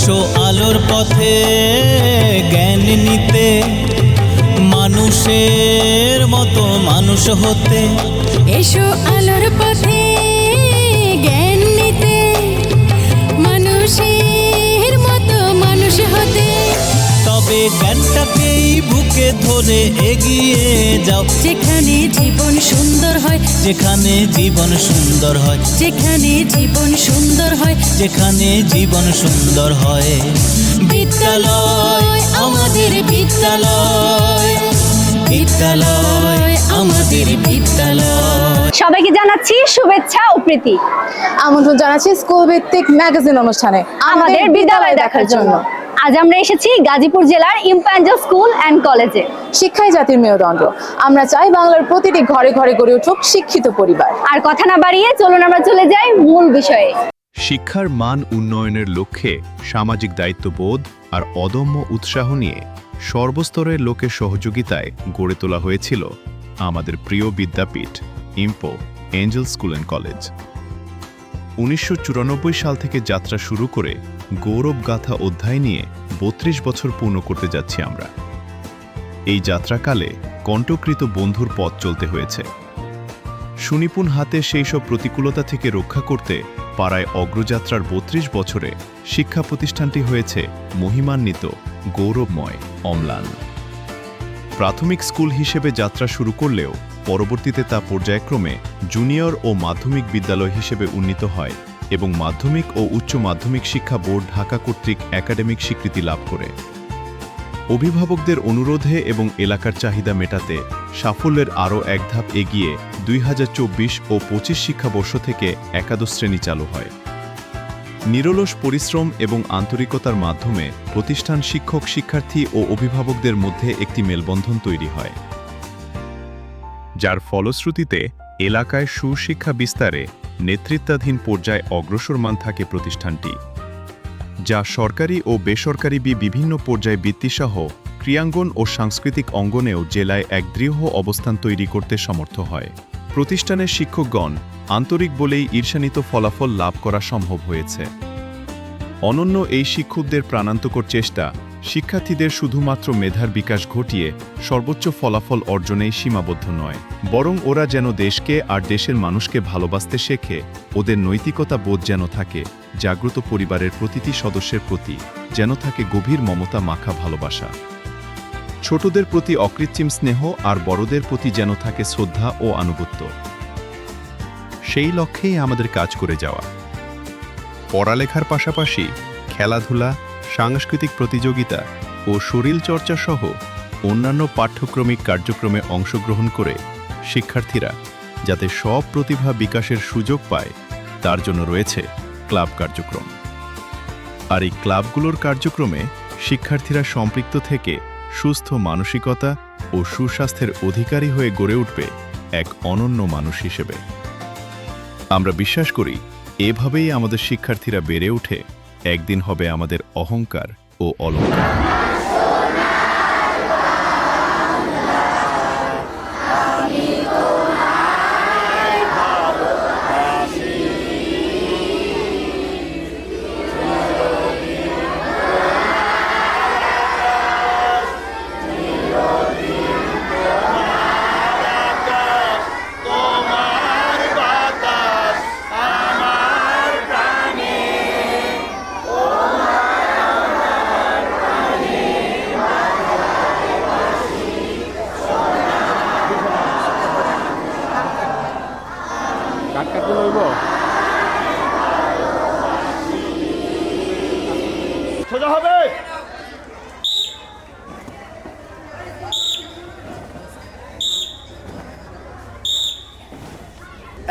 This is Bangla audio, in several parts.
এসো আলোর পথে জ্ঞান নিতে, মানুষের মতো মানুষ হতে। এসো আলোর পথে জ্ঞান নিতে, মানুষের মতো মানুষ হতে। তবে জ্ঞানটাকেই বুকে ধরে এগিয়ে যাও, যেখানে জীবন সুন্দর হয়, যেখানে জীবন সুন্দর হয়, যেখানে জীবন সুন্দর হয়, যেখানে জীবন সুন্দর হয়। বিদ্যালয় আমাদের বিদ্যালয়, বিদ্যালয় আমাদের বিদ্যালয়। সবাইকে জানাচ্ছি শুভেচ্ছা ও প্রীতি। আমন্ত্রণ জানাচ্ছি স্কুল ভিত্তিক ম্যাগাজিন অনুষ্ঠানে আমাদের বিদ্যালয় দেখার জন্য। আজ আমরা এসেছি গাজীপুর জেলার ইম্পাঞ্জল স্কুল অ্যান্ড কলেজে। শিক্ষাই জাতির মেরুদণ্ড। আমরা চাই বাংলার প্রতিটি ঘরে ঘরে গড়ে উঠুক শিক্ষিত পরিবার। আর কথা না বাড়িয়ে চলুন আমরা চলে যাই মূল বিষয়ে। শিক্ষার মান উন্নয়নের লক্ষ্যে সামাজিক দায়িত্ববোধ আর অদম্য উৎসাহ নিয়ে সর্বস্তরের লোকের সহযোগিতায় গড়ে তোলা হয়েছিল আমাদের প্রিয় বিদ্যাপীঠ ইম্পো এঞ্জেল স্কুল অ্যান্ড কলেজ। 1994 সাল থেকে যাত্রা শুরু করে গৌরবগাথা অধ্যায় নিয়ে 32 বছর পূর্ণ করতে যাচ্ছি আমরা। এই যাত্রাকালে কণ্ঠকৃত বন্ধুর পথ চলতে হয়েছে। সুনিপুণ হাতে সেই সব প্রতিকূলতা থেকে রক্ষা করতে পাড়ায় অগ্রযাত্রার 32 বছরে শিক্ষা প্রতিষ্ঠানটি হয়েছে মহিমান্বিত, গৌরবময়, অম্লান। প্রাথমিক স্কুল হিসেবে যাত্রা শুরু করলেও পরবর্তীতে তা পর্যায়ক্রমে জুনিয়র ও মাধ্যমিক বিদ্যালয় হিসেবে উন্নীত হয় এবং মাধ্যমিক ও উচ্চ মাধ্যমিক শিক্ষা বোর্ড ঢাকা কর্তৃক একাডেমিক স্বীকৃতি লাভ করে। অভিভাবকদের অনুরোধে এবং এলাকার চাহিদা মেটাতে সাফল্যের আরও এক ধাপ এগিয়ে 2024 ও 25 শিক্ষাবর্ষ থেকে একাদশ শ্রেণী চালু হয়। নিরলস পরিশ্রম এবং আন্তরিকতার মাধ্যমে প্রতিষ্ঠান শিক্ষক, শিক্ষার্থী ও অভিভাবকদের মধ্যে একটি মেলবন্ধন তৈরি হয়, যার ফলশ্রুতিতে এলাকায় সুশিক্ষা বিস্তারে নেতৃত্বাধীন পর্যায়ে অগ্রসরমান থাকে প্রতিষ্ঠানটি, যা সরকারি ও বেসরকারি বিভিন্ন পর্যায়ে বৃত্তিসহ ক্রিয়াঙ্গন ও সাংস্কৃতিক অঙ্গনেও জেলায় এক দৃঢ় অবস্থান তৈরি করতে সমর্থ হয়। প্রতিষ্ঠানের শিক্ষকগণ আন্তরিক বলেই ঈর্ষান্বিত ফলাফল লাভ করা সম্ভব হয়েছে। অনন্য এই শিক্ষকদের প্রাণান্তকর চেষ্টা শিক্ষার্থীদের শুধুমাত্র মেধার বিকাশ ঘটিয়ে সর্বোচ্চ ফলাফল অর্জনেই সীমাবদ্ধ নয়, বরং ওরা যেন দেশকে আর দেশের মানুষকে ভালোবাসতে শেখে, ওদের নৈতিকতা বোধ যেন থাকে জাগ্রত, পরিবারের প্রতিটি সদস্যের প্রতি যেন থাকে গভীর মমতা মাখা ভালোবাসা, ছোটদের প্রতি অকৃত্রিম স্নেহ আর বড়দের প্রতি যেন থাকে শ্রদ্ধা ও আনুগত্য। সেই লক্ষ্যেই আমাদের কাজ করে যাওয়া। পড়ালেখার পাশাপাশি খেলাধুলা, সাংস্কৃতিক প্রতিযোগিতা ও শরীরচর্চা সহ অন্যান্য পাঠ্যক্রমিক কার্যক্রমে অংশগ্রহণ করে শিক্ষার্থীরা যাতে সব প্রতিভা বিকাশের সুযোগ পায় তার জন্য রয়েছে ক্লাব কার্যক্রম। আর এই ক্লাবগুলোর কার্যক্রমে শিক্ষার্থীরা সম্পৃক্ত থেকে সুস্থ মানসিকতা ও সুস্বাস্থ্যের অধিকারী হয়ে গড়ে উঠবে এক অনন্য মানুষ হিসেবে। আমরা বিশ্বাস করি এভাবেই আমাদের শিক্ষার্থীরা বেড়ে উঠে একদিন হবে আমাদের অহংকার ও অলংকার। সোজা হবে।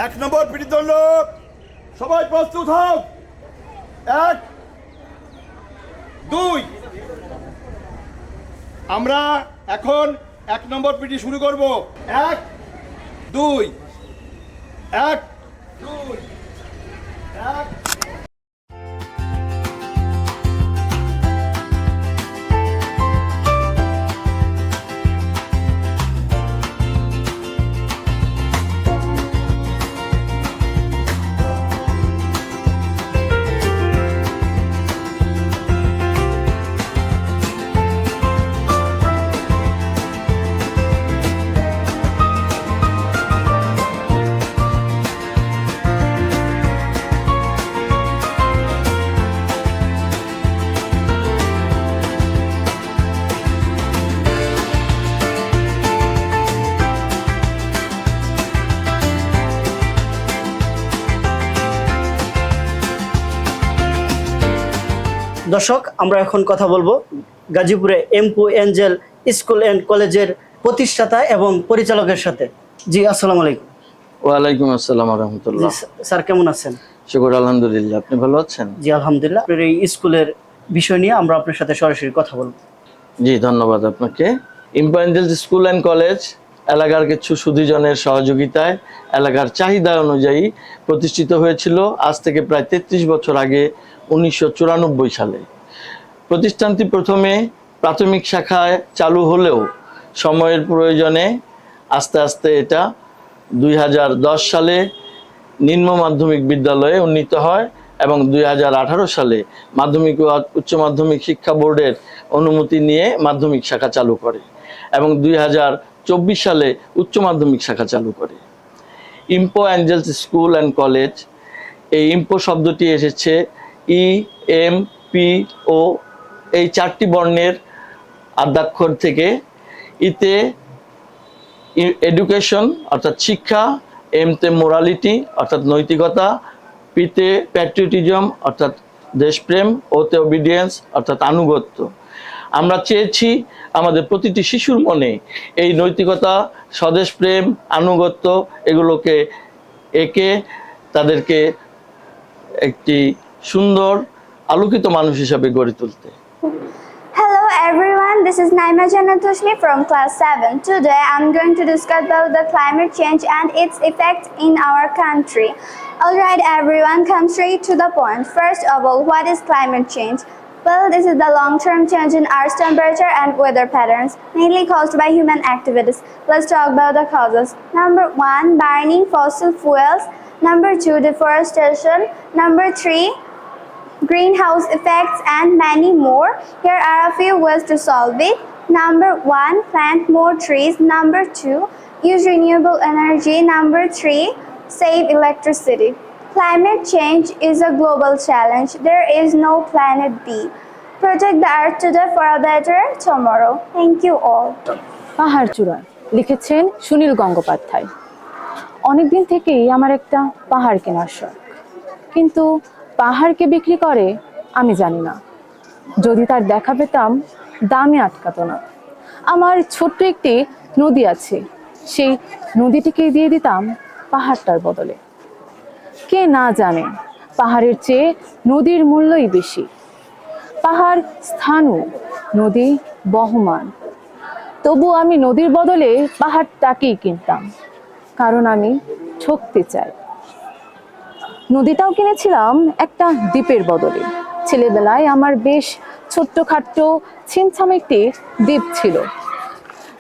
এক নম্বর প্রতিদ্বন্দ্ব, সবাই প্রস্তুত হও। 1 2 আমরা এখন 1 নম্বর পিটি শুরু করব। 1 2 1 2 1। দর্শক, আমরা এখন কথা বলবো গাজীপুরে এমপো এঞ্জেল স্কুল অ্যান্ড কলেজের প্রতিষ্ঠাতা এবং পরিচালকের সাথে। জি, আসসালামু আলাইকুম। ওয়ালাইকুম আসসালাম রহমতুল্লাহ। স্যার কেমন আছেন? শুকর আলহামদুলিল্লাহ, আপনি ভালো আছেন? জি আলহামদুলিল্লাহ। আপনার এই স্কুলের বিষয় নিয়ে আমরা আপনার সাথে সরাসরি কথা বলবো। জি ধন্যবাদ আপনাকে। এমপো এঞ্জেল স্কুল অ্যান্ড কলেজ এলাকার কিছু সুধীজনের সহযোগিতায় এলাকার চাহিদা অনুযায়ী প্রতিষ্ঠিত হয়েছিল আজ থেকে প্রায় 33 বছর আগে 1994 সালে। প্রতিষ্ঠানটি প্রথমে প্রাথমিক শাখায় চালু হলেও সময়ের প্রয়োজনে আস্তে আস্তে এটা 2010 সালে নিম্ন মাধ্যমিক বিদ্যালয়ে উন্নীত হয় এবং 2018 সালে মাধ্যমিক ও উচ্চ মাধ্যমিক শিক্ষা বোর্ডের অনুমতি নিয়ে মাধ্যমিক শাখা চালু করে এবং 2024 সালে উচ্চ মাধ্যমিক শাখা চালু করে। ইম্পো এঞ্জেলস স্কুল অ্যান্ড কলেজ, এই ইম্পো শব্দটি এসেছে EMPO এই 4টি বর্ণের আদ্যাক্ষর থেকে। ইতে এডুকেশন অর্থাৎ শিক্ষা, এমতে মোরালিটি অর্থাৎ নৈতিকতা, পিতে প্যাট্রিয়টিজম অর্থাৎ দেশপ্রেম, ওতে ওবিডিয়েন্স অর্থাৎ আনুগত্য। আমরা চেয়েছি আমাদের প্রতিটি শিশুর মনে এই নৈতিকতা, স্বদেশপ্রেম, আনুগত্য এগুলোকে এঁকে তাদেরকে একটি সুন্দর আলোকিত মানুষ হিসাবে গড়ে তুলতে। Hello everyone, this is Naima Janatushmi from class 7. Today I'm going to discuss about the climate change and its effect in our country. Alright everyone, come straight to the point. First of all, what is climate change? Well, this is the long-term change in Earth's temperature and weather patterns, mainly caused by human activities. Let's talk about the causes. Number 1, burning fossil fuels. Number 2, deforestation. Number 3, greenhouse effects, and many more. Here are a few ways to solve it. Number 1, plant more trees. Number 2, use renewable energy. Number 3, save electricity. Climate change is a global challenge. There is no planet B. Protect the earth today for a better tomorrow. Thank you all. পাহাড় চূড়া লিখেছেন সুনীল গঙ্গোপাধ্যায়। অনেকদিন থেকেই আমার একটা পাহাড় কেনার শখ, কিন্তু পাহাড়কে বিক্রি করে আমি জানি না। যদি তার দেখা পেতাম দামে আটকাতো না। আমার ছোট্ট একটি নদী আছে, সেই নদীটিকে দিয়ে দিতাম পাহাড়টার বদলে। কে না জানে পাহাড়ের চেয়ে নদীর মূল্যই বেশি। পাহাড় স্থাণু, নদী বহমান। তবু আমি নদীর বদলে পাহাড়টাকেই কিনতাম, কারণ আমি ঠকতে চাই। নদীটাও কিনেছিলাম একটা দ্বীপের বদলে। ছেলেবেলায় আমার বেশ ছোট্টখাট্ট ছিমছাম একটি দ্বীপ ছিল।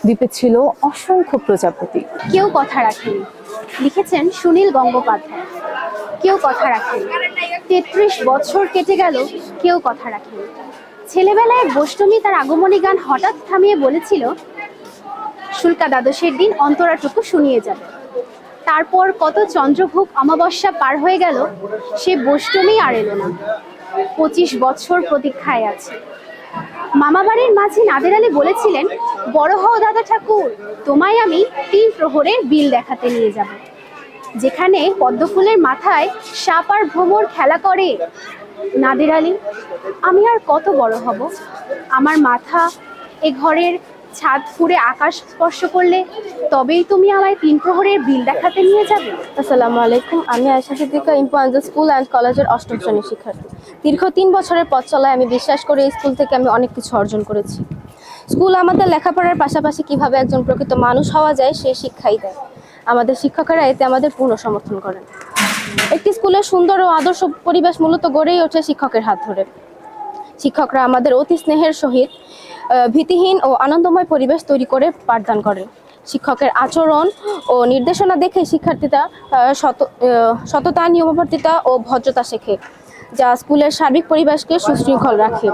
দ্বীপে ছিল অসংখ্য প্রজাপতি। কেউ কথা রাখেনি, লিখেছেন সুনীল গঙ্গোপাধ্যায়। কেউ কথা রাখেনি, 33 বছর কেটে গেল, কেউ কথা রাখেনি। ছেলেবেলায় গোষ্ঠমী তার আগমনী গান হঠাৎ থামিয়ে বলেছিল, শুল্কা দ্বাদশের দিন অন্তরাটুকু শুনিয়ে যাবে। তারপর কত চন্দ্রভোগ অমাবস্যা পার হয়ে গেল, সে বৈষ্টমী আর এলো না। 25 বছর প্রতীক্ষায় আছে। মামাবাড়ির মাঝি নাদের আলী বলেছিলেন, বড় হও দাদা ঠাকুর, তোমায় আমি 3 প্রহরের বিল দেখাতে নিয়ে যাব, যেখানে পদ্মফুলের মাথায় সাপ আর ভ্রমর খেলা করে। নাদের আলী, আমি আর কত বড় হব? আমার মাথা এ ঘরের ছাদ ফুঁড়ে আকাশ স্পর্শ করলে তবেই তুমি আমায় 3 প্রহরের বিল দেখাতে নিয়ে যাবে। আসসালামু আলাইকুম, আমি আয়েশা সিদ্দিকা, ইম্পো এঞ্জেল স্কুল অ্যান্ড কলেজের 8ম শ্রেণীর শিক্ষার্থী। দীর্ঘ 3 বছরের পথ চলায় আমি বিশ্বাস করি এই স্কুল থেকে আমি অনেক কিছু অর্জন করেছি। স্কুল আমাদের লেখাপড়ার পাশাপাশি কিভাবে একজন প্রকৃত মানুষ হওয়া যায় সেই শিক্ষাই দেয়। আমাদের শিক্ষকেরা এতে আমাদের পূর্ণ সমর্থন করেন। একটি স্কুলের সুন্দর ও আদর্শ পরিবেশ মূলত গড়েই ওঠে শিক্ষকের হাত ধরে। শিক্ষকরা আমাদের অতি স্নেহের সহিত ভীতিহীন ও আনন্দময় পরিবেশ তৈরি করে পাঠদান করেন। শিক্ষকের আচরণ ও নির্দেশনা দেখে শিক্ষার্থীরা সততা, নিয়মাবর্তিতা ও ভদ্রতা শেখে, যা স্কুলের সার্বিক পরিবেশকে সুশৃঙ্খল রাখে।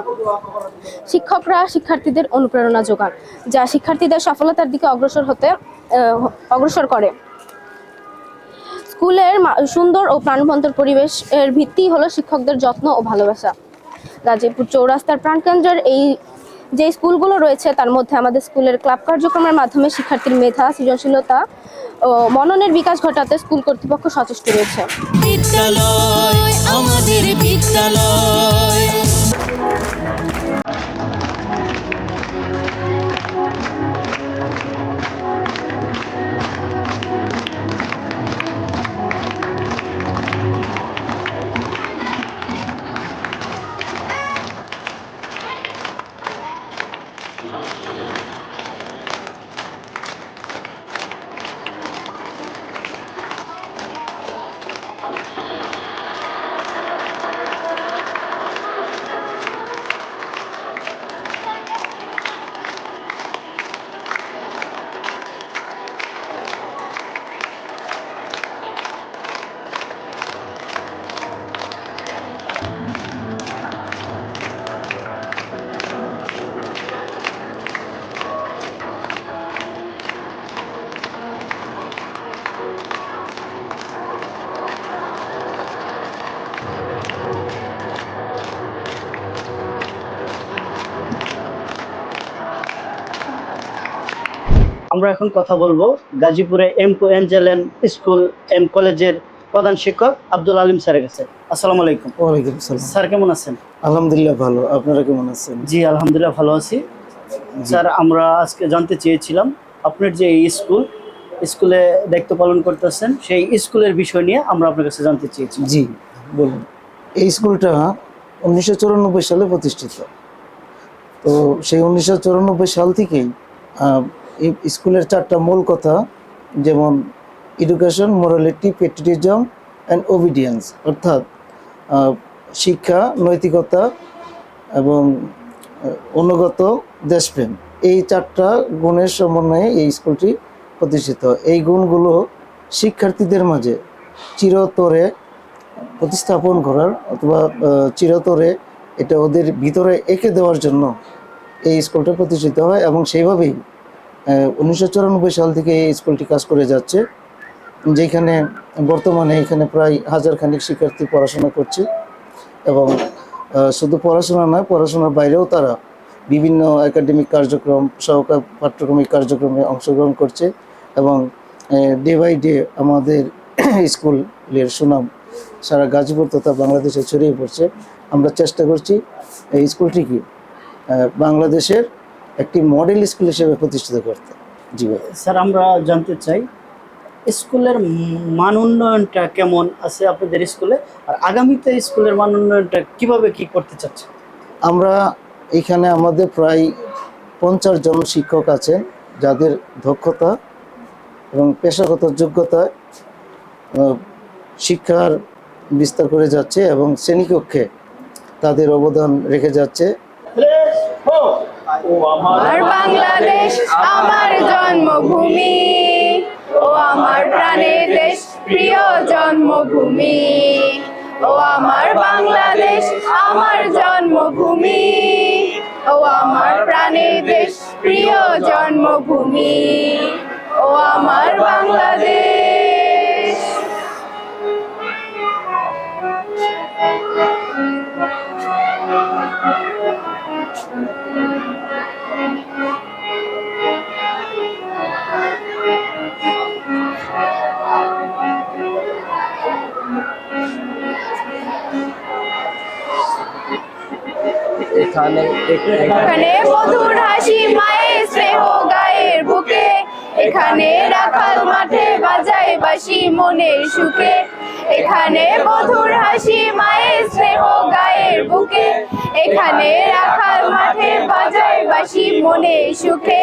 শিক্ষকরা শিক্ষার্থীদের অনুপ্রেরণা যোগান, যা শিক্ষার্থীদের সফলতার দিকে অগ্রসর করে। স্কুলের সুন্দর ও প্রাণবন্ত পরিবেশের ভিত্তি হলো শিক্ষকদের যত্ন ও ভালোবাসা। গাজীপুর চৌরাস্তার প্রাণকেন্দ্রের এই যে স্কুলগুলো রয়েছে তার মধ্যে আমাদের স্কুলের ক্লাব কার্যক্রমের মাধ্যমে শিক্ষার্থীর মেধা, সৃজনশীলতা ও মননের বিকাশ ঘটাতে স্কুল কর্তৃপক্ষ সচেষ্ট রয়েছে। বিদ্যালয় আমাদের বিদ্যালয়। আমরা এখন কথা বলবো গাজীপুরে এমপো এঞ্জেল স্কুল অ্যান্ড কলেজের প্রধান শিক্ষক আব্দুল আলিম স্যারের কাছে। আসসালামু আলাইকুম। ওয়ালাইকুম আসসালাম। স্যার কেমন আছেন? আলহামদুলিল্লাহ ভালো, আপনারা কেমন আছেন? জি আলহামদুলিল্লাহ ভালো আছি। স্যার আমরা আজকে জানতে চেয়েছিলাম আপনার যে এই স্কুলে দায়িত্ব পালন করতেছেন সেই স্কুলের বিষয় নিয়ে আমরা আপনার কাছে জানতে চেয়েছি। জি বলুন। এই স্কুলটা 1994 সালে প্রতিষ্ঠিত। তো সেই 1994 সাল থেকেই এই স্কুলের 4টা মূল কথা, যেমন education, morality, patriotism and obedience, অর্থাৎ শিক্ষা, নৈতিকতা এবং অনুগত দেশপ্রেম, এই 4টা গুণের সমন্বয়ে এই স্কুলটি প্রতিষ্ঠিত। এই গুণগুলো শিক্ষার্থীদের মাঝে চিরতরে প্রতিস্থাপন করার অথবা চিরতরে এটা ওদের ভিতরে এঁকে দেওয়ার জন্য এই স্কুলটা প্রতিষ্ঠিত হয় এবং সেইভাবেই 1994 সাল থেকে এই স্কুলটি কাজ করে যাচ্ছে, যেখানে বর্তমানে এখানে প্রায় 1000 খানিক শিক্ষার্থী পড়াশোনা করছে এবং শুধু পড়াশোনা নয়, পড়াশোনার বাইরেও তারা বিভিন্ন একাডেমিক কার্যক্রম, সহকার পাঠ্যক্রমিক কার্যক্রমে অংশগ্রহণ করছে এবং ডে বাই ডে আমাদের স্কুলের সুনাম সারা গাজীপুর তথা বাংলাদেশে ছড়িয়ে পড়ছে। আমরা চেষ্টা করছি এই স্কুলটিকে বাংলাদেশের একটি মডেল স্কুল হিসেবে প্রতিষ্ঠিত করতে। জি স্যার আমরা জানতে চাই স্কুলের মান উন্নয়নটা কেমন আছে আপনাদের স্কুলে, আর আগামীতে স্কুলের মান উন্নয়নটা কিভাবে কি করতে চাচ্ছে? আমরা এখানে আমাদের প্রায় 50 জন শিক্ষক আছেন যাদের দক্ষতা এবং পেশাগত যোগ্যতায় শিক্ষার বিস্তার করে যাচ্ছে এবং শ্রেণীকক্ষে তাদের অবদান রেখে যাচ্ছে। ও আমার বাংলাদেশ আমার জন্মভূমি, ও আমার প্রাণের দেশ প্রিয় জন্মভূমি, ও আমার বাংলাদেশ আমার জন্মভূমি, ও আমার প্রাণের দেশ প্রিয় জন্মভূমি, ও আমার বাংলাদেশ। এখানে মধুর হাসি মায়ের স্নেহ গায়ের বুকে, এখানে রাখাল মাঠে বাজায় বাঁশি মনের সুখে, এখানে মধুর হাসি মায়ের স্নেহ গায়ের বুকে, এখানে রাখাল মাঠে বাজায় বাঁশি মনের সুখে,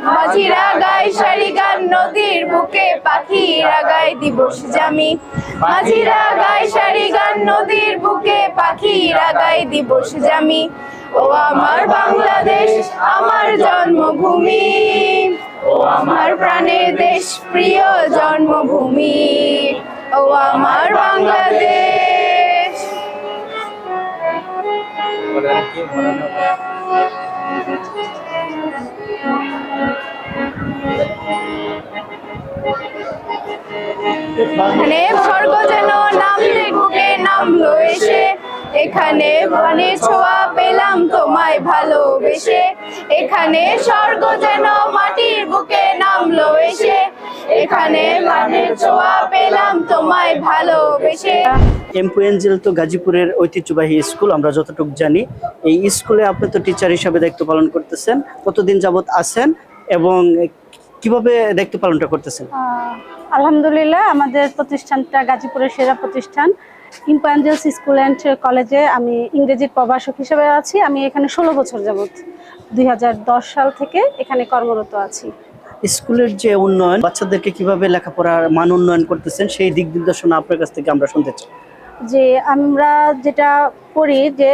মাঝিরা গায় সারি গান নদীর বুকে, পাখিরা গায় দিবস জামি, মাঝিরা গায় সারি গান নদীর বুকে, পাখিরা গায় দিবস জামি, ও আমার বাংলাদেশ আমার জন্মভূমি, ও আমার প্রাণের দেশ প্রিয় জন্মভূমি, ও আমার বাংলাদেশ। এখানে স্বর্গ যেন নামলে বুকে নামলো এসে, এখানে বনে ছোঁয়া পেলাম তোমায় ভালোবেসে, এখানে স্বর্গ যেন মাটির বুকে নামলো এসে, এখানে বনে ছোঁয়া পেলাম তোমায় ভালোবেসে। এমপো এঞ্জেল তো গাজীপুরের ঐতিহ্যবাহী স্কুল, আমরা যতটুকু জানি। এই স্কুলে আপনি তো টিচার হিসাবে দায়িত্ব পালন করতেছেন, কতদিন যাবত আছেন এবং কিভাবে দায়িত্ব পালনটা করতেছেন? আলহামদুলিল্লাহ, আমাদের প্রতিষ্ঠানটা গাজীপুরের সেরা প্রতিষ্ঠান এমপো এঞ্জেল স্কুল অ্যান্ড কলেজে আমি ইংরেজির প্রভাষক হিসেবে আছি। আমি এখানে 16 বছর যাবত 2010 সাল থেকে এখানে কর্মরত আছি। স্কুলের যে উন্নয়ন, বাচ্চাদেরকে কিভাবে লেখাপড়ার মান উন্নয়ন করতেছেন সেই দিক নির্দেশনা আপনার কাছ থেকে আমরা শুনতে চাই। যে আমরা যেটা করি যে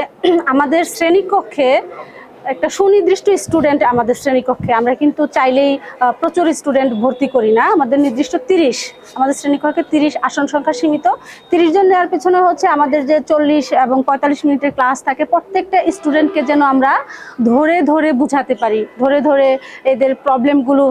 আমাদের শ্রেণীকক্ষে একটা সুনির্দিষ্ট স্টুডেন্ট আমাদের শ্রেণীকক্ষে, আমরা কিন্তু চাইলেই প্রচুর স্টুডেন্ট ভর্তি করি না। আমাদের নির্দিষ্ট 30, আমাদের শ্রেণীকক্ষে 30 আসন সংখ্যা সীমিত। 30 জন নেওয়ার পেছনে হচ্ছে আমাদের যে 40 এবং 45 মিনিটের ক্লাস থাকে, প্রত্যেকটা স্টুডেন্টকে যেন আমরা ধরে ধরে বুঝাতে পারি, ধরে ধরে এদের প্রবলেমগুলো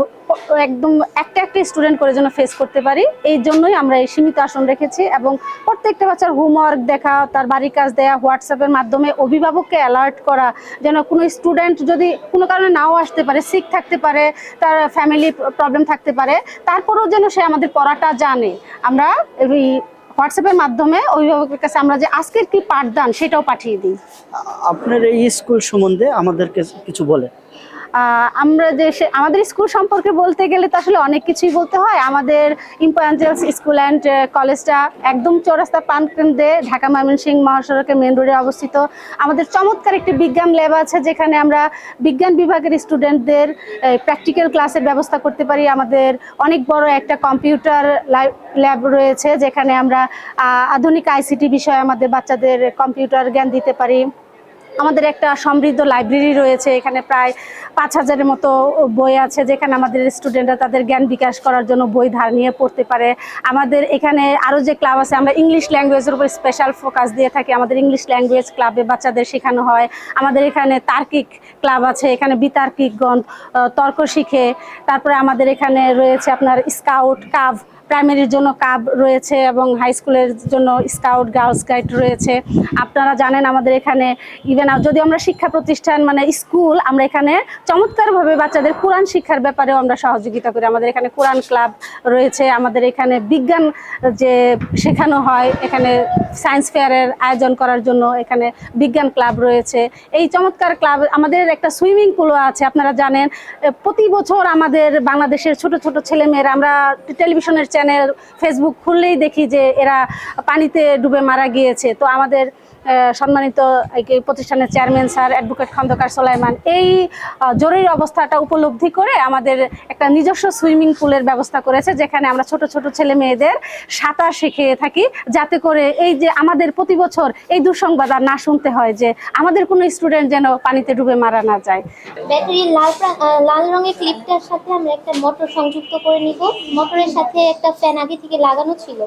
একদম একটা স্টুডেন্ট করে যেন ফেস করতে পারি, এই জন্যই আমরা এই সীমিত আসন রেখেছি। এবং প্রত্যেকটা বাচ্চার হোমওয়ার্ক দেখা, তার বাড়ির কাজ দেয়া, হোয়াটসঅ্যাপের মাধ্যমে অভিভাবককে অ্যালার্ট করা, যেন কোনো স্টুডেন্ট যদি কোনো কারণে নাও আসতে পারে, সিক থাকতে পারে, তার ফ্যামিলি প্রবলেম থাকতে পারে, তারপরেও যেন সে আমাদের পড়াটা জানে। আমরা এই হোয়াটসঅ্যাপের মাধ্যমে অভিভাবকের কাছে আমরা যে আজকের কি পাঠদান সেটাও পাঠিয়ে দিই। আপনার এই স্কুল সম্বন্ধে আমাদেরকে কিছু বলে। আমরা যে আমাদের স্কুল সম্পর্কে বলতে গেলে তো আসলে অনেক কিছুই বলতে হয়। আমাদের ইম্পো অ্যাঞ্জেলস স্কুল অ্যান্ড কলেজটা একদম চৌরাস্তা প্রাণকেন্দ্রে ঢাকা ময়মনসিংহ মহাসড়কের মেন রোডে অবস্থিত। আমাদের চমৎকার একটি বিজ্ঞান ল্যাব আছে, যেখানে আমরা বিজ্ঞান বিভাগের স্টুডেন্টদের প্র্যাকটিক্যাল ক্লাসের ব্যবস্থা করতে পারি। আমাদের অনেক বড় একটা কম্পিউটার ল্যাব রয়েছে, যেখানে আমরা আধুনিক আইসিটি বিষয়ে আমাদের বাচ্চাদের কম্পিউটার জ্ঞান দিতে পারি। আমাদের একটা সমৃদ্ধ লাইব্রেরি রয়েছে, এখানে প্রায় 5000-এর মতো বই আছে, যেখানে আমাদের স্টুডেন্টরা তাদের জ্ঞান বিকাশ করার জন্য বই ধার নিয়ে পড়তে পারে। আমাদের এখানে আরও যে ক্লাব আছে, আমরা ইংলিশ ল্যাঙ্গুয়েজের উপর স্পেশাল ফোকাস দিয়ে থাকি। আমাদের ইংলিশ ল্যাঙ্গুয়েজ ক্লাবে বাচ্চাদের শেখানো হয়। আমাদের এখানে তার্কিক ক্লাব আছে, এখানে বিতার্কিকগণ তর্ক শিখে। তারপরে আমাদের এখানে রয়েছে আপনার স্কাউট, কাভ, প্রাইমারির জন্য কাব রয়েছে এবং হাই স্কুলের জন্য স্কাউট, গার্লস গাইড রয়েছে। আপনারা জানেন আমাদের এখানে ইভেন যদি আমরা শিক্ষা প্রতিষ্ঠান মানে স্কুল, আমরা এখানে চমৎকারভাবে বাচ্চাদের কোরআন শিক্ষার ব্যাপারেও আমরা সহযোগিতা করি। আমাদের এখানে কোরআন ক্লাব রয়েছে। আমাদের এখানে বিজ্ঞান যে শেখানো হয়, এখানে সায়েন্স ফেয়ারের আয়োজন করার জন্য এখানে বিজ্ঞান ক্লাব রয়েছে। এই চমৎকার ক্লাব, আমাদের একটা সুইমিং পুলও আছে। আপনারা জানেন প্রতি বছর আমাদের বাংলাদেশের ছোট ছোট ছেলেমেয়েরা, আমরা টেলিভিশনের চ্যানেল, ফেসবুক খুললেই দেখি যে এরা পানিতে ডুবে মারা গিয়েছে। তো আমাদের সম্মানিত এই প্রতিষ্ঠানের চেয়ারম্যান স্যার অ্যাডভোকেট খন্দকার সোলাইমান এই জরুরি অবস্থাটা উপলব্ধি করে আমাদের একটা নিজস্ব সুইমিং পুলের ব্যবস্থা করেছে, যেখানে আমরা ছোট ছোট ছেলে মেয়েদের সাঁতার শিখিয়ে থাকি, যাতে করে এই যে আমাদের প্রতি বছর এই দুঃসংবাদ আর না শুনতে হয় যে আমাদের কোনো স্টুডেন্ট যেন পানিতে ডুবে মারা না যায়। ব্যাটারির লাল রঙের ক্লিপটার সাথে আমরা একটা মোটর সংযুক্ত করে নিব। মোটরের সাথে একটা ফ্যান আগে থেকে লাগানো ছিল।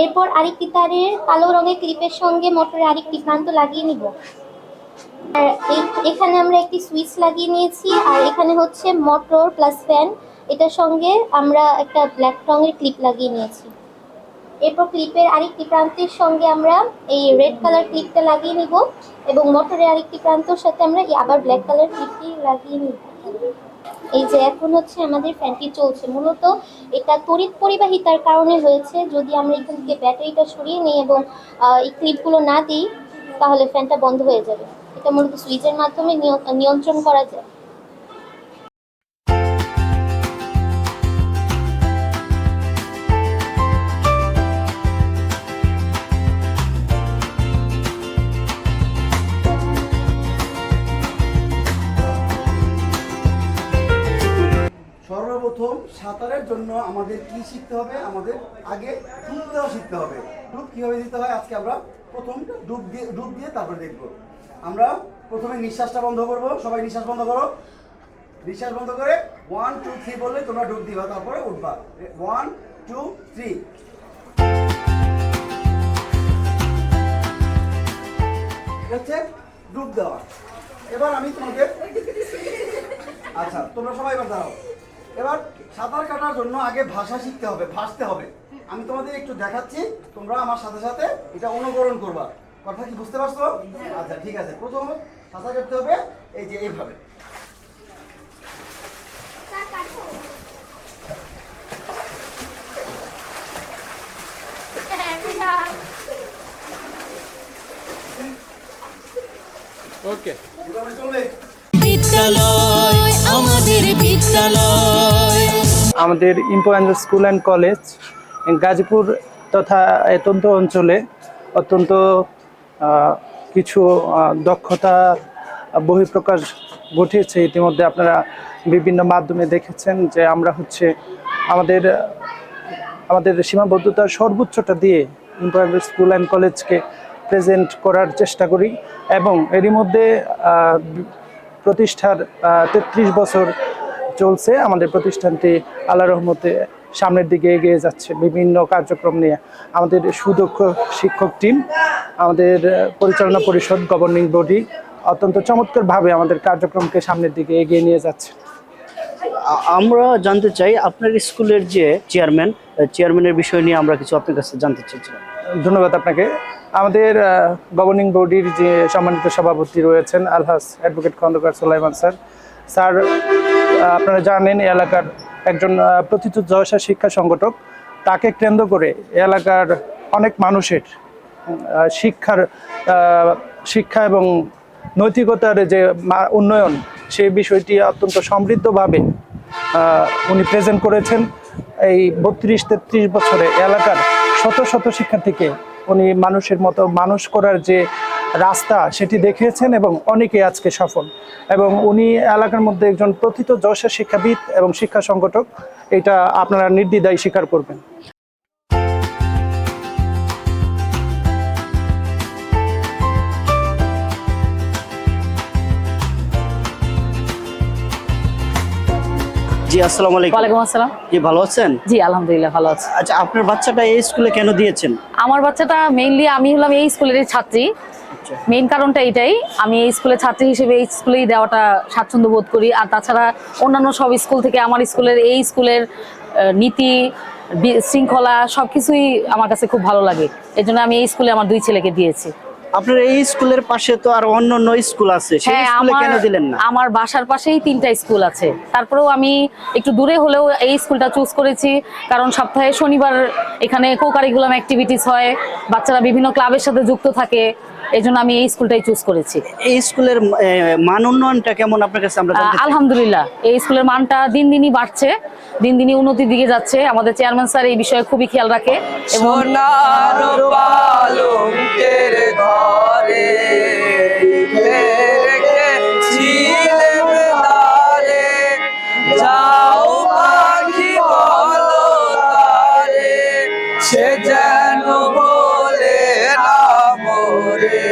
এরপর আরেকটি তারের কালো রঙের ক্লিপের সঙ্গে মোটরের আরেকটি প্রান্ত লাগিয়ে নিব। আর এখানে আমরা একটি সুইচ লাগিয়ে নিয়েছি, আর এখানে হচ্ছে মোটর প্লাস ফ্যান, এটার সঙ্গে আমরা একটা ব্ল্যাক রঙের ক্লিপ লাগিয়ে নিয়েছি। এরপর ক্লিপের আরেকটি প্রান্তের সঙ্গে আমরা এই রেড কালার ক্লিপটা লাগিয়ে নিব এবং মোটরের আরেকটি প্রান্তের সাথে আমরা আবার ব্ল্যাক কালার ক্লিপটি লাগিয়ে নিব। এই যে এখন হচ্ছে আমাদের ফ্যানটি চলছে। মূলত এটা তড়িৎ পরিবাহিতার কারণে হয়েছে। যদি আমরা এখান থেকে ব্যাটারিটা সরিয়ে নিই এবং এই ক্লিপগুলো না দিই, তাহলে ফ্যানটা বন্ধ হয়ে যাবে। এটা মূলত সুইচের মাধ্যমে নিয়ন্ত্রণ করা যায়। সর্বপ্রথম সাঁতারের জন্য আমাদের কি শিখতে হবে? আমাদের আগে ডুব দেওয়া শিখতে হবে। ডুব কিভাবে দিতে হয় আজকে আমরা প্রথম ডুব দিয়ে তারপরে দেখব। আমরা প্রথমে নিঃশ্বাসটা বন্ধ করব। সবাই নিঃশ্বাস বন্ধ করো। নিঃশ্বাস বন্ধ করে 1 2 3 বললে তোমরা ডুব দিবা, তারপরে উঠবা। 1 2 3। হচ্ছে ডুব দেওয়া। এবার আমি তোমাদের, আচ্ছা তোমরা সবাই এবার দাঁড়াও। এবার সাঁতার কাটার জন্য আগে ভাষা শিখতে হবে, ভাসতে হবে। আমি তোমাদের একটু দেখাচ্ছি, তোমরা আমার সাথে সাথে এটা অনুকরণ করবা। কথা কি বুঝতে পারছো? আচ্ছা ঠিক আছে। প্রথম সাঁতার কাটতে হবে এই যে এইভাবে। ওকে, এভাবে চলবে। বিদ্যালয় আমাদের বিদ্যালয়। আমাদের ইম্পো angels school and college Gazipur তথা এতন্ত অঞ্চলে অত্যন্ত কিছু দক্ষতা বহিঃপ্রকাশ ঘটিয়েছে। ইতিমধ্যে আপনারা বিভিন্ন মাধ্যমে দেখেছেন যে আমরা আমাদের সীমাবদ্ধতার সর্বোচ্চটা দিয়ে ইম্পো অ্যাঞ্জেলস স্কুল অ্যান্ড কলেজকে প্রেজেন্ট করার চেষ্টা করি এবং এরই মধ্যে প্রতিষ্ঠার 33 বছর চলছে। আমাদের প্রতিষ্ঠানটি আল্লাহর রহমতে সামনের দিকে এগিয়ে যাচ্ছে বিভিন্ন কার্যক্রম নিয়ে। আমাদের সুদক্ষ শিক্ষক টিম, আমাদের পরিচালনা পরিষদ, গভর্নিং বডি অত্যন্ত চমৎকারভাবে আমাদের কার্যক্রমকে সামনের দিকে এগিয়ে নিয়ে যাচ্ছে। আমরা জানতে চাই আপনার স্কুলের যে চেয়ারম্যানের বিষয় নিয়ে আমরা কিছু আপনার কাছে জানতে চাইছিলাম। ধন্যবাদ আপনাকে। আমাদের গভর্নিং বডির যে সম্মানিত সভাপতি রয়েছেন আলহাজ অ্যাডভোকেট খন্দকার সুলাইমান স্যার আপনারা জানেন এই এলাকার একজন প্রথিতযশা শিক্ষা সংগঠক। তাকে কেন্দ্র করে এলাকার অনেক মানুষের শিক্ষা এবং নৈতিকতার যে উন্নয়ন, সেই বিষয়টি অত্যন্ত সমৃদ্ধভাবে উনি প্রেজেন্ট করেছেন। এই 32-33 বছরে এলাকার শত শত শিক্ষার্থীকে উনি মানুষের মতো মানুষ করার যে রাস্তা সেটি দেখিয়েছেন এবং অনেকে আজকে সফল। এবং উনি এলাকার মধ্যে একজন প্রথিতযশা শিক্ষাবিদ এবং শিক্ষা সংগঠক, এটা আপনারা নির্দ্বিধায় স্বীকার করবেন। জি আসসালামু আলাইকুম। ওয়ালাইকুম আসসালাম। জি ভালো আছেন? জি আলহামদুলিল্লাহ ভালো আছি। আচ্ছা, আপনার বাচ্চাটা এই স্কুলে কেন দিয়েছেন? আমার বাচ্চাটা মেইনলি, আমি হলাম এই স্কুলের ছাত্রী। মেইন কারণটা এটাই, আমি এই স্কুলের ছাত্রী হিসেবে এই স্কুলেই দেওয়াটা স্বাচ্ছন্দ্য বোধ করি। আর তাছাড়া অন্যান্য সব স্কুল থেকে আমার এই স্কুলের নীতি শৃঙ্খলা সবকিছুই আমার কাছে খুব ভালো লাগে। এই জন্য আমি এই স্কুলে আমার 2 ছেলেকে দিয়েছি। আপনার এই স্কুলের পাশে তো আর অন্যান্য স্কুল আছে, সেই স্কুলে কেন দিলেন না? আমার বাসার পাশেই 3টা স্কুল আছে, তারপরেও আমি একটু দূরে হলেও এই স্কুলটা চুজ করেছি। কারণ সপ্তাহে শনিবার এখানে কো কারিকুলাম অ্যাক্টিভিটিস হয়, বাচ্চারা বিভিন্ন ক্লাবের সাথে যুক্ত থাকে, এই জন্য আমি এই স্কুলটাই চুজ করেছি। এই স্কুলের মান উন্নয়নটা কেমন আপনার কাছে? আমরা আলহামদুলিল্লাহ, এই স্কুলের মানটা দিন দিনই বাড়ছে, দিন দিনই উন্নতির দিকে যাচ্ছে। আমাদের চেয়ারম্যান স্যার এই বিষয়ে খুবই খেয়াল রাখে। এবং সে যেন বলে না মোরে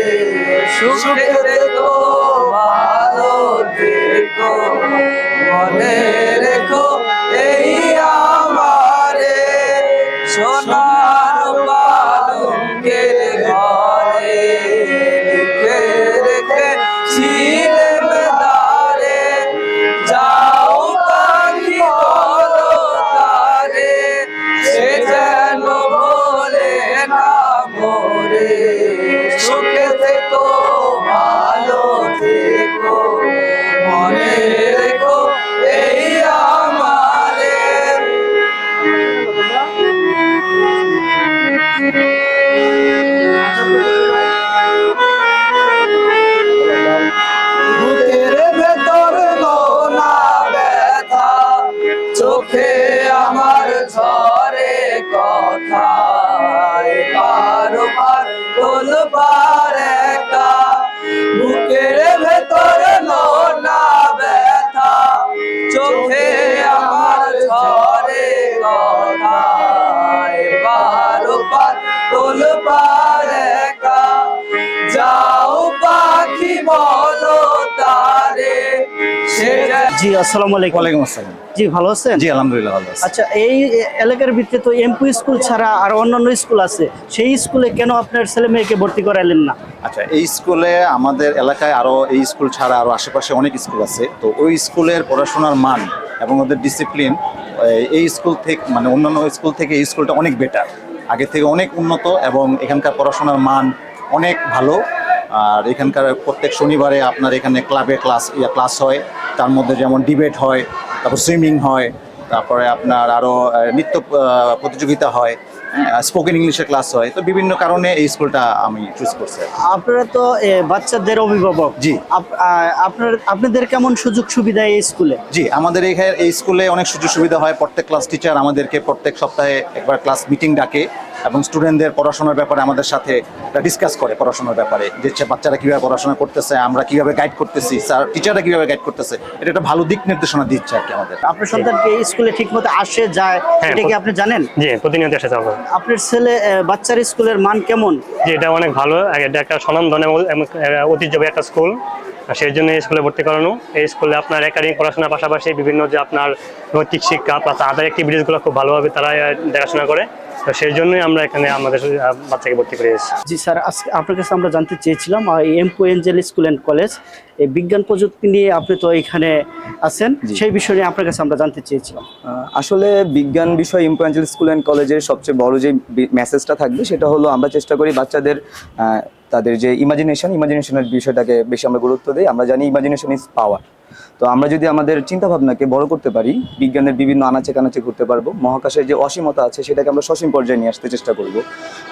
সুখে দেখো ভালো দেখো মনে রেখো এই আমারে সোনার পালঙ্কের ঘরে লিখে রেখে ছিলে মেদারে যাও পাখি বলো তারে সে যেন বলে না মোরে সুখে থেকো ভালো থেকো মনে রেখো এই আমারে। বুকের ভেতর লোনা ব্যথা চোখে আমার ঝরে কথা বারবার বলবার একা বুকের ভেতর লোনা ব্যথা চোখে আমার ঝরে কথা বারবার বলবার একা যাও পাখি বলো তারে সে। জি আসসালামু আলাইকুম। ওয়ালাইকুম আসসালাম। জি ভালো আছেন? জি আলহামদুলিল্লাহ ভালো আছি। আচ্ছা, এই এলাকার ভিতরে তো এমপি স্কুল ছাড়া আর অন্যান্য স্কুল আছে, সেই স্কুলে কেন আপনার ছেলে মেয়েকে ভর্তি করাইলেন না? আচ্ছা, এই স্কুলে আমাদের এলাকায় আরো এই স্কুল ছাড়া আরো আশেপাশে অনেক স্কুল আছে, তো ওই স্কুলের পড়াশোনার মান এবং ওদের ডিসিপ্লিন এই স্কুল থেকে মানে অন্যান্য স্কুল থেকে এই স্কুলটা অনেক বেটার, আগে থেকে অনেক উন্নত এবং এখানকার পড়াশোনার মান অনেক ভালো। আর এখানকার প্রত্যেক শনিবারে আপনার এখানে ক্লাবে ক্লাস হয়, তার মধ্যে যেমন ডিবেট হয়, তারপর সুইমিং হয়, তারপরে আপনার আরও নৃত্য প্রতিযোগিতা হয়, স্পোকেন ইংলিশের ক্লাস হয়। তো বিভিন্ন কারণে এই স্কুলটা আমি চুজ করছি। আপনারা তো বাচ্চাদের অভিভাবক, জি আপনাদের কেমন সুযোগ সুবিধা এই স্কুলে? জি আমাদের এখানে এই স্কুলে অনেক সুযোগ সুবিধা হয়। প্রত্যেক ক্লাস টিচার আমাদেরকে প্রত্যেক সপ্তাহে একবার ক্লাস মিটিং ডাকে এবং স্টুডেন্টদের পড়াশোনার ব্যাপারে আমাদের সাথে ডিসকাস করে, পড়াশোনার ব্যাপারে যে বাচ্চারা কীভাবে পড়াশোনা করতেছে, আমরা কীভাবে গাইড করতেছি, স্যার টিচাররা কীভাবে গাইড করতেছে, এটা একটা ভালো দিক নির্দেশনা দিচ্ছে আর কি আমাদের। আপনার সন্তানকে এই স্কুলে ঠিকমতো আসে যায়, এটা কি আপনি জানেন? জি প্রতিনিয়ত এসে যাবো। আপনার ছেলে বাচ্চার স্কুলের মান কেমন? জি এটা অনেক ভালো, এটা একটা স্বনামধন্য এবং ঐতিহ্যবাহী একটা স্কুল, সেই জন্য এই স্কুলে ভর্তি করানো। এই স্কুলে আপনার একাডেমিক পড়াশোনার পাশাপাশি বিভিন্ন যে আপনার নৈতিক শিক্ষা প্লাস আদার অ্যাক্টিভিটিসগুলো খুব ভালোভাবে তারা দেখাশোনা করে। তো সেই জন্যই আমরা এখানে আমাদের বাচ্চাকে ভর্তি করেছি। জি স্যার, আজকে আপনার কাছে আমরা জানতে চেয়েছিলাম এমপো এঞ্জেল স্কুল অ্যান্ড কলেজ এই বিজ্ঞান প্রযুক্তি নিয়ে আপনি তো এখানে আছেন, সেই বিষয় নিয়ে আপনার কাছে আমরা জানতে চেয়েছিলাম। আসলে বিজ্ঞান বিষয় এমপো এঞ্জেল স্কুল অ্যান্ড কলেজের সবচেয়ে বড় যে মেসেজটা থাকবে সেটা হলো আমরা চেষ্টা করি বাচ্চাদের তাদের যে ইমাজিনেশনের বিষয়টাকে বেশি আমরা গুরুত্ব দিই। আমরা জানি ইমাজিনেশন ইজ পাওয়ার। তো আমরা যদি আমাদের চিন্তাভাবনাকে বড় করতে পারি, বিজ্ঞানের বিভিন্ন আনাচে কানাচে ঘুরতে পারবো, মহাকাশের যে অসীমতা আছে সেটাকে আমরা সসীম পর্যায়ে নিয়ে আসতে চেষ্টা করব।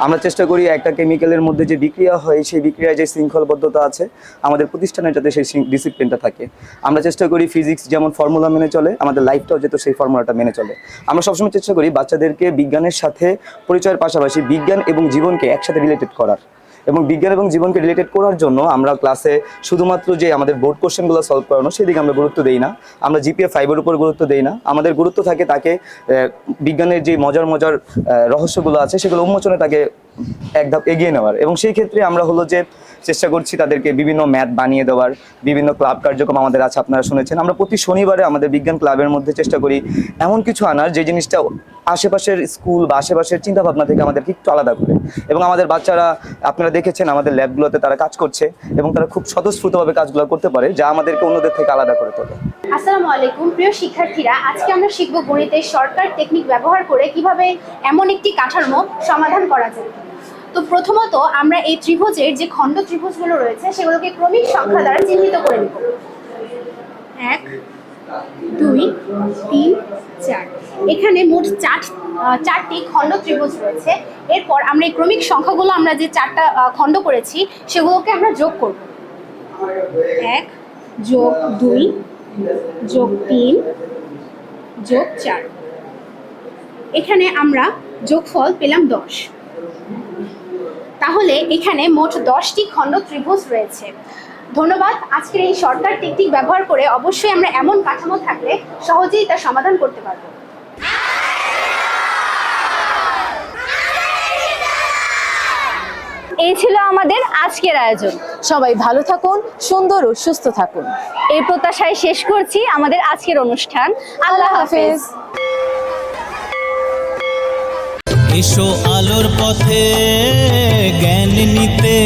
আমরা চেষ্টা করি একটা কেমিক্যালের মধ্যে যে বিক্রিয়া হয় সেই বিক্রিয়ায় যে শৃঙ্খলবদ্ধতা আছে আমাদের প্রতিষ্ঠানের যাতে সেই ডিসিপ্লিনটা থাকে। আমরা চেষ্টা করি ফিজিক্স যেমন ফর্মুলা মেনে চলে, আমাদের লাইফটাও যেহেতু সেই ফর্মুলাটা মেনে চলে। আমরা সবসময় চেষ্টা করি বাচ্চাদেরকে বিজ্ঞানের সাথে পরিচয়ের পাশাপাশি বিজ্ঞান এবং জীবনকে একসাথে রিলেটেড করার, এবং বিজ্ঞান এবং জীবনকে রিলেটেড করার জন্য আমরা ক্লাসে শুধুমাত্র যে আমাদের বোর্ড কোশ্চেনগুলো সলভ করানো সেদিকে আমরা গুরুত্ব দেই না, আমরা জিপিএ 5-এর উপর গুরুত্ব দেই না। আমাদের গুরুত্ব থাকে তাকে বিজ্ঞানের যে মজার রহস্যগুলো আছে সেগুলো উন্মোচনে তাকে এক ধাপ এগিয়ে নেওয়ার। এবং সেই ক্ষেত্রে আমরা হলো যে চেষ্টা করছি তাদেরকে বিভিন্ন ম্যাথ বানিয়ে দেওয়ার, বিভিন্ন ক্লাব কার্যক্রম আমাদের আছে, আপনারা শুনেছেন। আমরা প্রতি শনিবারে আমাদের বিজ্ঞান ক্লাবের মধ্যে চেষ্টা করি এমন কিছু আনার যে জিনিসটা আশেপাশের স্কুল বা আশেপাশের চিন্তাভাবনা থেকে আমাদেরকে একটু আলাদা করে। এবং আমাদের বাচ্চারা আপনারা দেখেছেন আমাদের ল্যাবগুলোতে তারা কাজ করছে এবং তারা খুব স্বতঃস্ফূর্তভাবে কাজগুলো করতে পারে, যা আমাদেরকে অন্যদের থেকে আলাদা করে তোলে। আসসালামু আলাইকুম প্রিয় শিক্ষার্থীরা, আজকে আমরা শিখব গণিতের শর্টকাট টেকনিক ব্যবহার করে কিভাবে এমন একটি কাঠামো সমাধান করা যায়। তো প্রথমত আমরা এই ত্রিভুজের যে খণ্ড ত্রিভুজগুলো রয়েছে সেগুলোকে ক্রমিক সংখ্যা দ্বারা চিহ্নিত করে নেব। 1, 2, 3, 4। এখানে মোট চারটি খণ্ড ত্রিভুজ রয়েছে। এরপর আমরা এই ক্রমিক সংখ্যাগুলো আমরা যে চারটা খণ্ড করেছি সেগুলোকে আমরা যোগ করব। 1 যোগ 2 যোগ 3 যোগ 4। এখানে আমরা যোগফল পেলাম 10। তাহলে এখানে মোট 10টি খণ্ড ত্রিভুজ রয়েছে। ধন্যবাদ। আজকের এই শর্টকাট টেকনিক ব্যবহার করে অবশ্যই আমরা এমন কাঠামো থাকলে সহজেই তা সমাধান করতে পারবো। এই ছিল আমাদের আজকের আয়োজন। সবাই ভালো থাকুন, সুন্দর ও সুস্থ থাকুন, এই প্রত্যাশায় শেষ করছি আমাদের আজকের অনুষ্ঠান। আল্লাহ হাফেজ। এসো আলোর পথে জ্ঞান নিতে,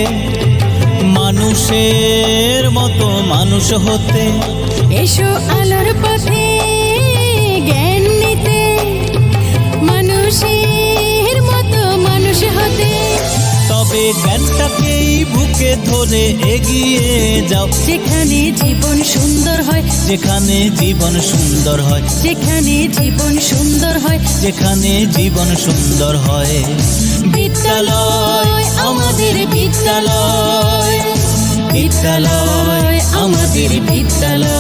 মানুষের মতো মানুষ হতে। এসো আলোর পথে জ্ঞান নিতে, মানুষের মতো মানুষ হতে। তবে জ্ঞানটাকেই বুকে ধরে এগিয়ে যাও, যেখানে জীবন সুন্দর হয়, যেখানে জীবন সুন্দর হয়, যেখানে জীবন সুন্দর হয়, যেখানে জীবন সুন্দর হয়। বিদ্যালয় আমাদের বিদ্যালয়, বিদ্যালয় আমাদের বিদ্যালয়।